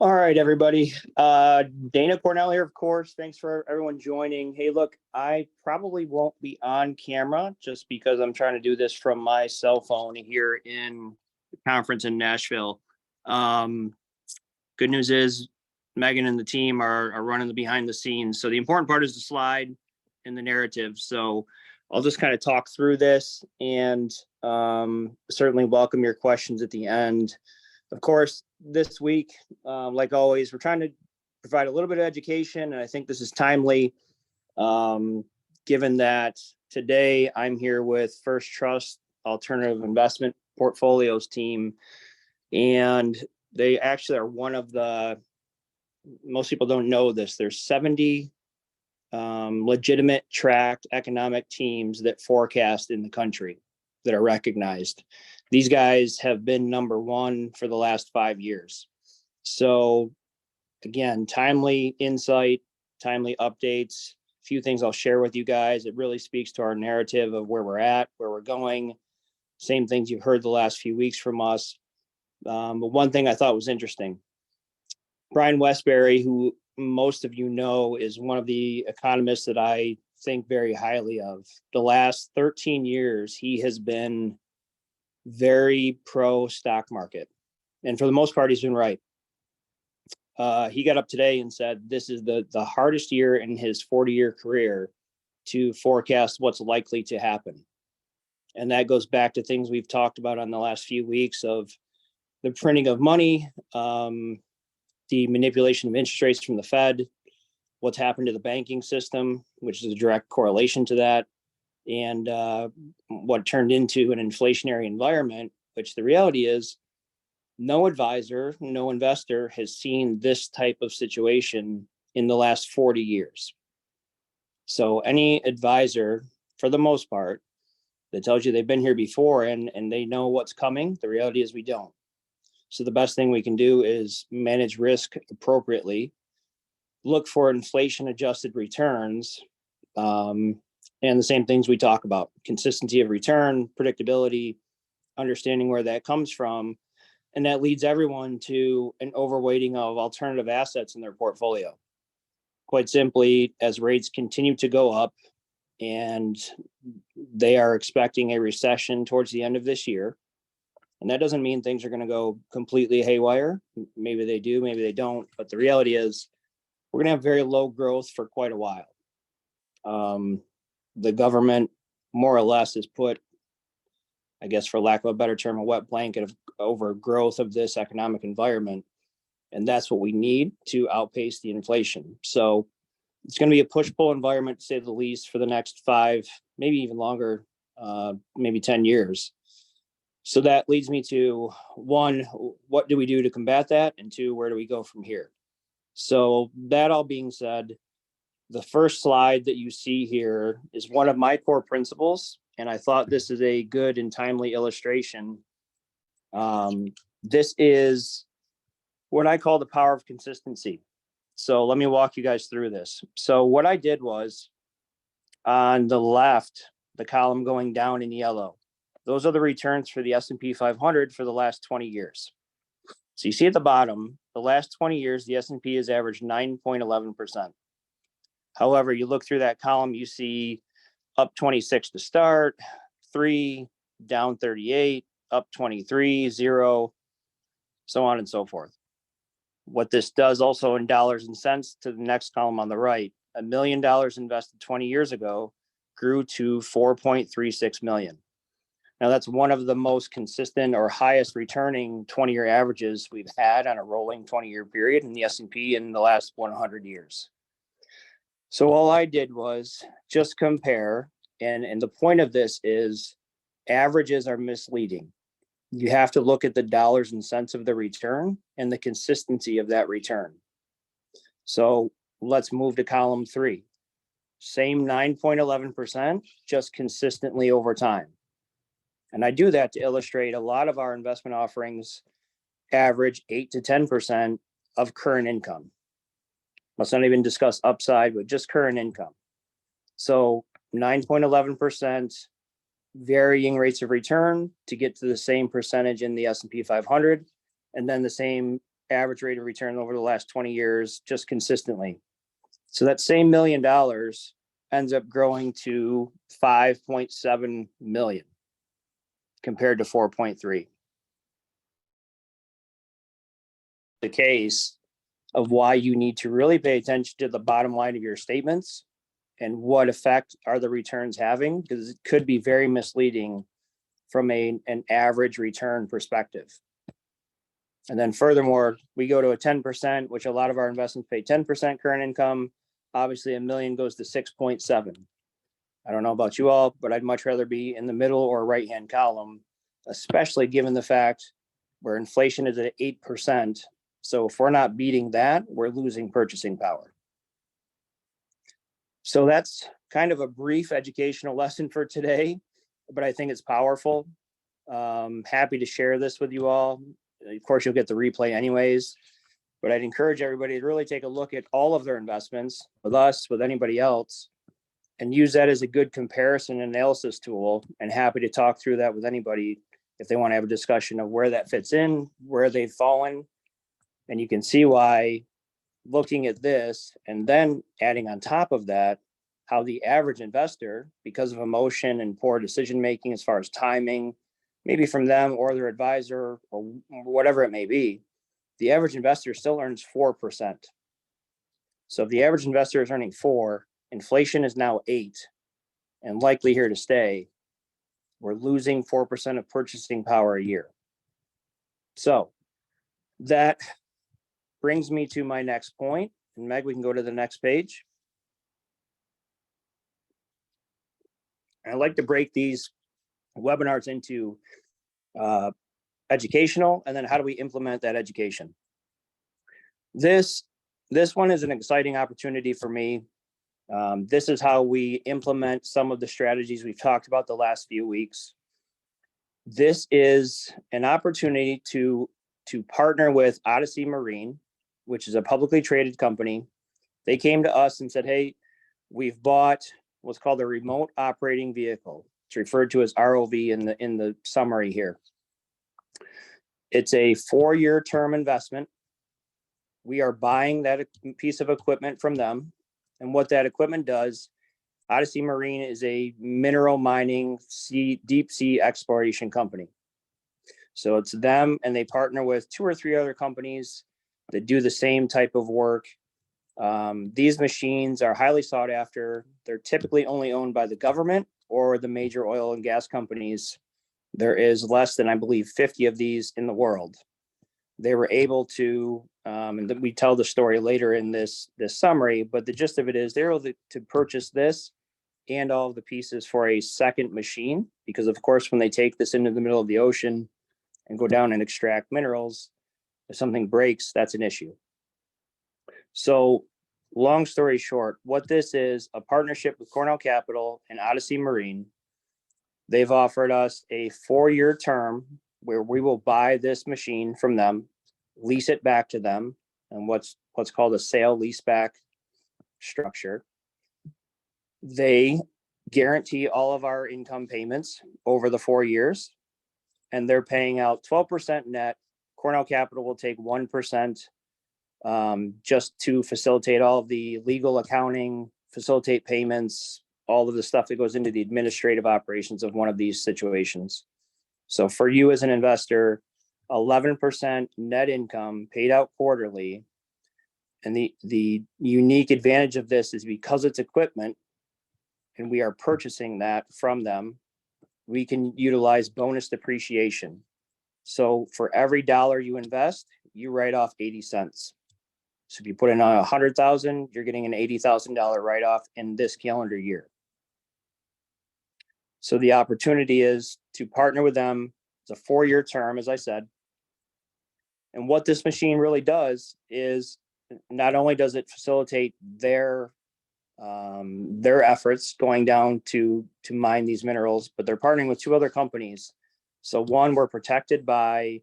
All right, everybody. Dana Cornell here, of course. Thanks for everyone joining. Hey, look, I probably won't be on camera just because I'm trying to do this from my cell phone here in the conference in Nashville. Um, Good news is Megan and the team are running the behind the scenes. So the important part is the slide and the narrative. So I'll just kind of talk through this and certainly welcome your questions at the end. Of course, this week, like always, we're trying to provide a little bit of education, and I think this is timely, given that today I'm here with First Trust Alternative Investment Portfolios team, and they actually are one of the, most people don't know this, there's 70 legitimate tracked economic teams that forecast in the country that are recognized. These guys have been number one for the last 5 years. So again, timely insight, timely updates, a few things I'll share with you guys. It really speaks to our narrative of where we're at, where we're going. Same things you've heard the last few weeks from us. But one thing I thought was interesting, Brian Westbury, who most of you know is one of the economists that I think very highly of. The last 13 years, he has been very pro stock market. And for the most part, he's been right. He got up today and said, this is the hardest year in his 40-year career to forecast what's likely to happen. And that goes back to things we've talked about on the last few weeks of the printing of money, the manipulation of interest rates from the Fed, what's happened to the banking system, which is a direct correlation to that, and what turned into an inflationary environment, which the reality is no advisor, no investor has seen this type of situation in the last 40 years. So any advisor, for the most part, that tells you they've been here before and they know what's coming, the reality is we don't. So the best thing we can do is manage risk appropriately, look for inflation adjusted returns, and the same things we talk about: consistency of return, predictability, understanding where that comes from. And that leads everyone to an overweighting of alternative assets in their portfolio. Quite simply, as rates continue to go up and they are expecting a recession towards the end of this year, and that doesn't mean things are going to go completely haywire. Maybe they do, maybe they don't. But the reality is we're going to have very low growth for quite a while. The government more or less has put, I guess, for lack of a better term, a wet blanket over growth of this economic environment. And that's what we need to outpace the inflation. So it's going to be a push-pull environment, to say the least, for the next 5, maybe even longer, maybe 10 years. So that leads me to, 1, what do we do to combat that? And 2, where do we go from here? So that all being said, the first slide that you see here is one of my core principles, and I thought this is a good and timely illustration. This is what I call the power of consistency. So let me walk you guys through this. So what I did was, on the left, the column going down in yellow, those are the returns for the S&P 500 for the last 20 years. So you see at the bottom, the last 20 years, the S&P has averaged 9.11%. However, you look through that column, you see up 26 to start, 3, down 38, up 23, 0, so on and so forth. What this does also in dollars and cents to the next column on the right, $1 million invested 20 years ago grew to 4.36 million. Now that's one of the most consistent or highest returning 20-year averages we've had on a rolling 20-year period in the S&P in the last 100 years. So all I did was just compare, and the point of this is averages are misleading. You have to look at the dollars and cents of the return and the consistency of that return. So let's move to column 3. Same 9.11%, just consistently over time. And I do that to illustrate a lot of our investment offerings average 8 to 10% of current income. Let's not even discuss upside, but just current income. So 9.11%, varying rates of return to get to the same percentage in the S&P 500, and then the same average rate of return over the last 20 years, just consistently. So that same $1 million ends up growing to 5.7 million compared to 4.3. The case of why you need to really pay attention to the bottom line of your statements and what effect are the returns having, because it could be very misleading from an average return perspective. And then furthermore, we go to a 10%, which a lot of our investments pay 10% current income. Obviously, $1 million goes to 6.7. I don't know about you all, but I'd much rather be in the middle or right-hand column, especially given the fact where inflation is at 8%. So if we're not beating that, we're losing purchasing power. So that's kind of a brief educational lesson for today, but I think it's powerful. Happy to share this with you all. Of course, you'll get the replay anyways, but I'd encourage everybody to really take a look at all of their investments with us, with anybody else, and use that as a good comparison analysis tool, and happy to talk through that with anybody if they want to have a discussion of where that fits in, where they've fallen. And you can see why, looking at this and then adding on top of that, how the average investor, because of emotion and poor decision making as far as timing, maybe from them or their advisor or whatever it may be, the average investor still earns 4%. So if the average investor is earning 4, inflation is now 8 and likely here to stay, we're losing 4% of purchasing power a year. So that brings me to my next point. And Meg, we can go to the next page. I like to break these webinars into educational, and then how do we implement that education. This one is an exciting opportunity for me. This is how we implement some of the strategies we've talked about the last few weeks. This is an opportunity to partner with Odyssey Marine, which is a publicly traded company. They came to us and said, hey, we've bought what's called a remote operating vehicle. It's referred to as ROV in the summary here. It's a 4-year term investment. We are buying that piece of equipment from them. And what that equipment does, Odyssey Marine is a mineral mining deep sea exploration company. So it's them, and they partner with 2 or 3 other companies that do the same type of work. These machines are highly sought after. They're typically only owned by the government or the major oil and gas companies. There is less than, I believe, 50 of these in the world. They were able to, and we tell the story later in this summary, but the gist of it is they're able to purchase this and all of the pieces for a second machine, because of course, when they take this into the middle of the ocean and go down and extract minerals, if something breaks, that's an issue. So long story short, what this is, a partnership with Cornell Capital and Odyssey Marine. They've offered us a 4-year term where we will buy this machine from them, lease it back to them, and what's called a sale leaseback structure. They guarantee all of our income payments over the 4 years, and they're paying out 12% net. Cornell Capital will take 1% just to facilitate all of the legal accounting, facilitate payments, all of the stuff that goes into the administrative operations of one of these situations. So for you as an investor, 11% net income paid out quarterly. And the unique advantage of this is because it's equipment and we are purchasing that from them, we can utilize bonus depreciation. So for every dollar you invest, you write off 80 cents. So if you put in 100,000, you're getting an $80,000 write-off in this calendar year. So the opportunity is to partner with them. It's a 4-year term, as I said. And what this machine really does is not only does it facilitate their efforts going down to mine these minerals, but they're partnering with 2 other companies. So one, we're protected by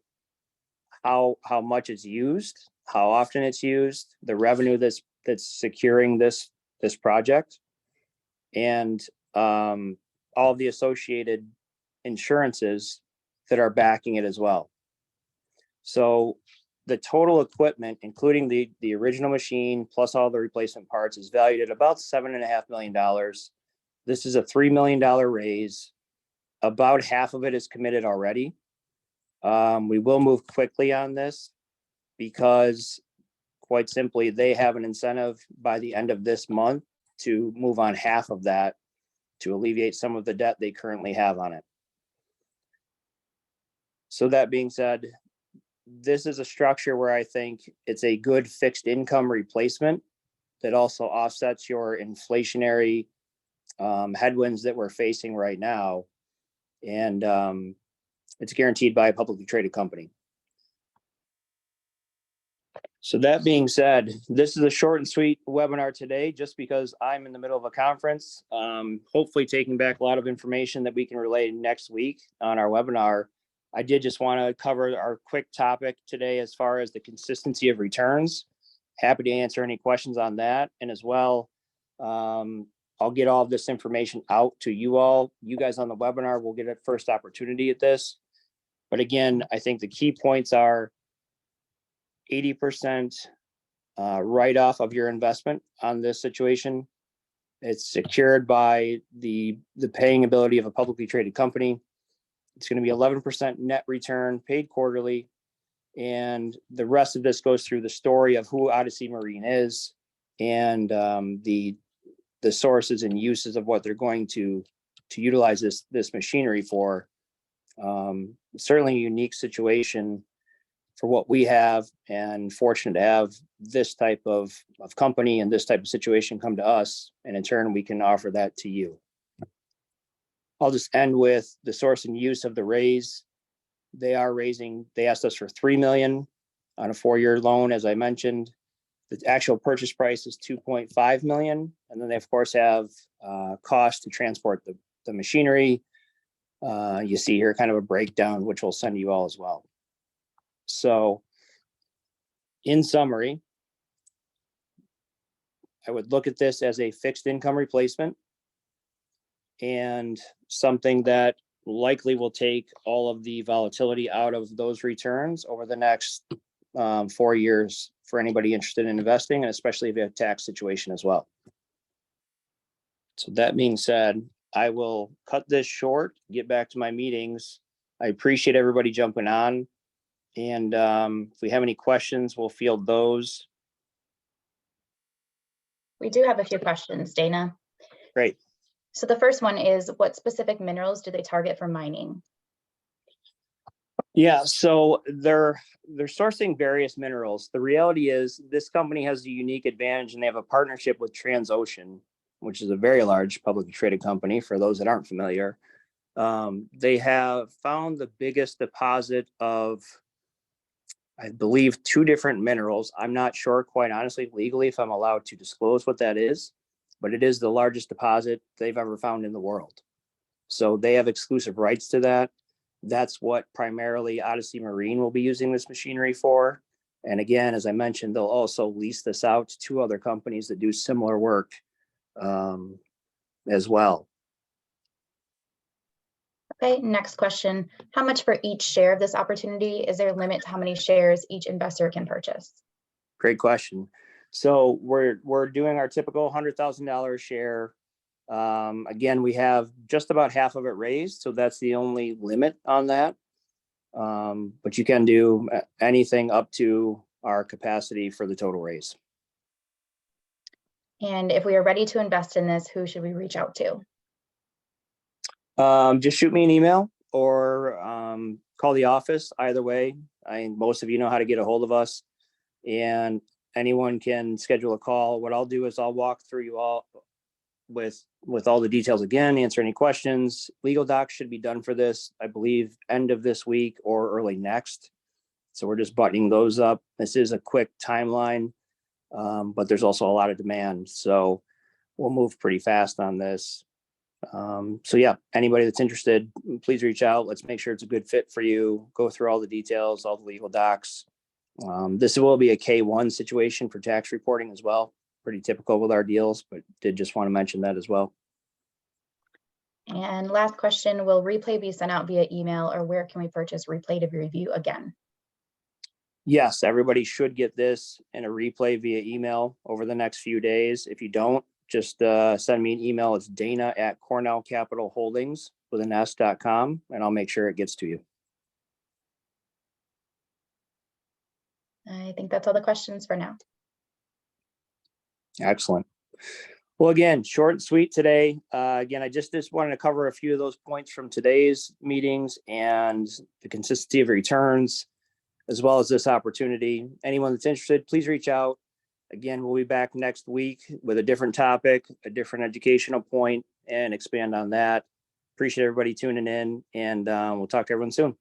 how much it's used, how often it's used, the revenue that's securing this project, and all the associated insurances that are backing it as well. So the total equipment, including the original machine plus all the replacement parts, is valued at about $7.5 million. This is a $3 million raise. About half of it is committed already. We will move quickly on this because, quite simply, they have an incentive by the end of this month to move on half of that to alleviate some of the debt they currently have on it. So that being said, this is a structure where I think it's a good fixed income replacement that also offsets your inflationary headwinds that we're facing right now. And it's guaranteed by a publicly traded company. So that being said, this is a short and sweet webinar today, just because I'm in the middle of a conference, hopefully taking back a lot of information that we can relay next week on our webinar. I did just want to cover our quick topic today as far as the consistency of returns. Happy to answer any questions on that. And as well, I'll get all of this information out to you all. You guys on the webinar will get a first opportunity at this. But again, I think the key points are 80% write-off of your investment on this situation. It's secured by the paying ability of a publicly traded company. It's going to be 11% net return paid quarterly. And the rest of this goes through the story of who Odyssey Marine is and the sources and uses of what they're going to utilize this machinery for. Certainly a unique situation for what we have, and fortunate to have this type of company and this type of situation come to us, and in turn we can offer that to you. I'll just end with the source and use of the raise. They asked us for $3 million on a 4-year loan, as I mentioned. The actual purchase price is $2.5 million, and then they of course have cost to transport the machinery. You see here kind of a breakdown, which we'll send you all as well. So in summary, I would look at this as a fixed income replacement and something that likely will take all of the volatility out of those returns over the next 4 years for anybody interested in investing, and especially if you have a tax situation as well. So that being said, I will cut this short, get back to my meetings. I appreciate everybody jumping on. And if we have any questions, we'll field those. We do have a few questions, Dana. Great. So the first one is, what specific minerals do they target for mining? Yeah, so they're sourcing various minerals. The reality is this company has a unique advantage, and they have a partnership with Transocean, which is a very large publicly traded company for those that aren't familiar. They have found the biggest deposit of, I believe, 2 different minerals. I'm not sure, quite honestly, legally, if I'm allowed to disclose what that is, but it is the largest deposit they've ever found in the world. So they have exclusive rights to that. That's what primarily Odyssey Marine will be using this machinery for. And again, as I mentioned, they'll also lease this out to 2 other companies that do similar work as well. Okay, next question. How much for each share of this opportunity? Is there a limit to how many shares each investor can purchase? Great question. So we're doing our typical $100,000 share. Again, we have just about half of it raised, so that's the only limit on that. But you can do anything up to our capacity for the total raise. And if we are ready to invest in this, who should we reach out to? Just shoot me an email or call the office. Either way, most of you know how to get a hold of us, and anyone can schedule a call. What I'll do is I'll walk through you all with all the details again, answer any questions. Legal docs should be done for this, I believe, end of this week or early next. So we're just buttoning those up. This is a quick timeline, but there's also a lot of demand. So we'll move pretty fast on this. So yeah, anybody that's interested, please reach out. Let's make sure it's a good fit for you. Go through all the details, all the legal docs. This will be a K1 situation for tax reporting as well. Pretty typical with our deals, but did just want to mention that as well. And last question, will replay be sent out via email, or where can we purchase replay to review again? Yes, everybody should get this in a replay via email over the next few days. If you don't, just send me an email. It's Dana@Cornell Capital Holdings with an S.com, and I'll make sure it gets to you. I think that's all the questions for now. Excellent. Well, again, short and sweet today. Again, I just wanted to cover a few of those points from today's meetings and the consistency of returns, as well as this opportunity. Anyone that's interested, please reach out. Again, we'll be back next week with a different topic, a different educational point, and expand on that. Appreciate everybody tuning in, and we'll talk to everyone soon.